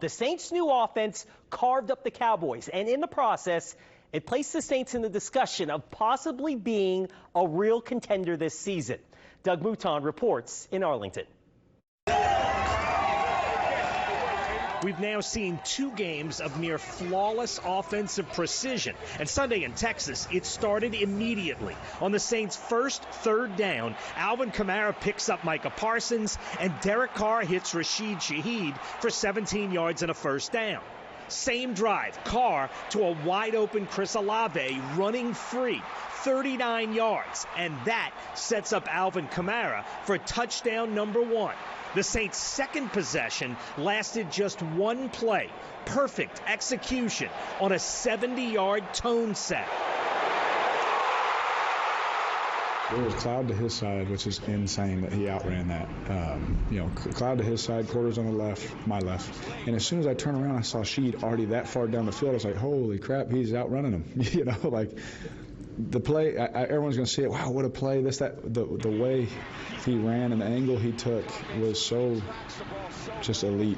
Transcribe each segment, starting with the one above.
The Saints' new offense carved up the Cowboys, and in the process, it placed the Saints in the discussion of possibly being a real contender this season. Doug Mouton reports in Arlington. We've now seen 2 games of near flawless offensive precision. And Sunday in Texas, it started immediately. On the Saints' first 3rd down, Alvin Kamara picks up Micah Parsons, and Derek Carr hits Rashid Shaheed for 17 yards and a 1st down. Same drive, Carr to a wide-open Chris Olave running free, 39 yards. And that sets up Alvin Kamara for touchdown number 1. The Saints' second possession lasted just 1 play. Perfect execution on a 70-yard tone set. There was cloud to his side, which is insane that he outran that. Cloud to his side, quarters on the left, my left. And as soon as I turned around, I saw Sheed already that far down the field. I was like, holy crap, he's outrunning him. The play, everyone's going to see it. Wow, what a play. The way he ran and the angle he took was so just elite.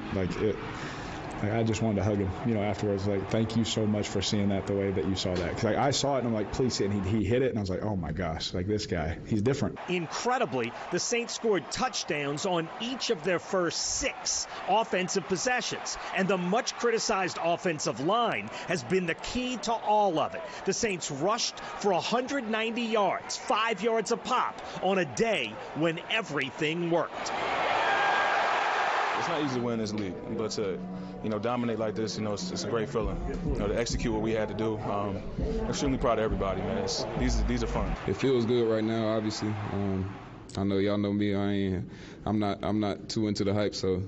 I just wanted to hug him, afterwards. Thank you so much for seeing that the way that you saw that. Because I saw it and I'm like, please see it. And he hit it and I was like, oh my gosh, this guy, he's different. Incredibly, the Saints scored touchdowns on each of their first 6 offensive possessions. And the much criticized offensive line has been the key to all of it. The Saints rushed for 190 yards, 5 yards a pop on a day when everything worked. It's not easy to win this league, but to dominate like this, it's a great feeling. To execute what we had to do. Extremely proud of everybody, man. These are fun. It feels good right now, obviously. I know y'all know me. I'm not too into the hype, so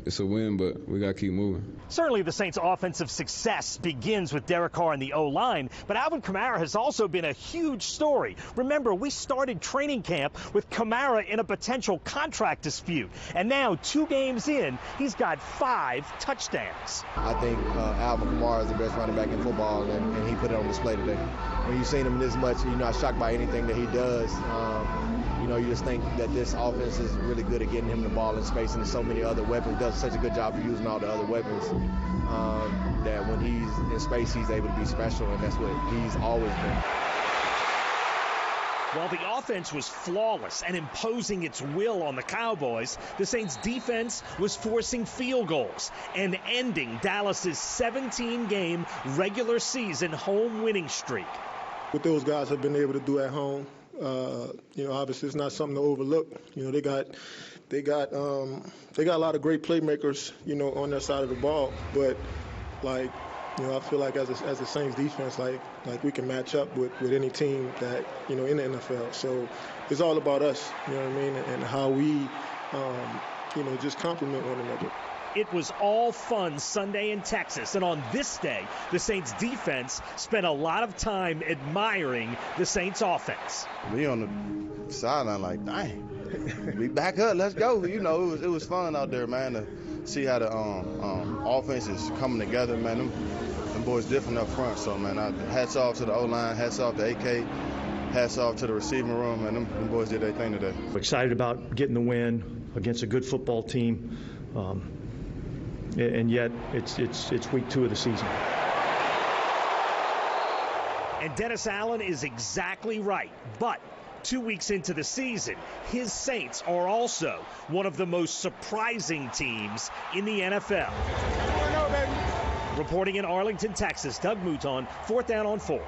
it's a win, but we got to keep moving. Certainly the Saints' offensive success begins with Derek Carr and the O-line, but Alvin Kamara has also been a huge story. Remember, we started training camp with Kamara in a potential contract dispute, and now 2 games in, he's got 5 touchdowns. I think Alvin Kamara is the best running back in football, and he put it on display today. When you've seen him this much, you're not shocked by anything that he does. You just think that this offense is really good at getting him the ball in space, and there's so many other weapons. Does such a good job of using all the other weapons that when he's in space, he's able to be special, and that's what he's always been. While the offense was flawless and imposing its will on the Cowboys, the Saints' defense was forcing field goals and ending Dallas's 17-game regular season home winning streak. What those guys have been able to do at home, obviously it's not something to overlook. They got a lot of great playmakers, on their side of the ball. But I feel like as a Saints defense, we can match up with any team that in the NFL. So it's all about us, and how we just complement one another. It was all fun Sunday in Texas, and on this day, the Saints defense spent a lot of time admiring the Saints offense. Me on the sideline dang, we back up, let's go. It was fun out there, man, to see how the offense is coming together, man. Them boys different up front, so, man, hats off to the O-line, hats off to AK, hats off to the receiving room, and them boys did their thing today. Excited about getting the win against a good football team. And yet it's week 2 of the season. And Dennis Allen is exactly right. But 2 weeks into the season, his Saints are also one of the most surprising teams in the NFL. Reporting in Arlington, Texas, Doug Mouton, 4th Down on 4.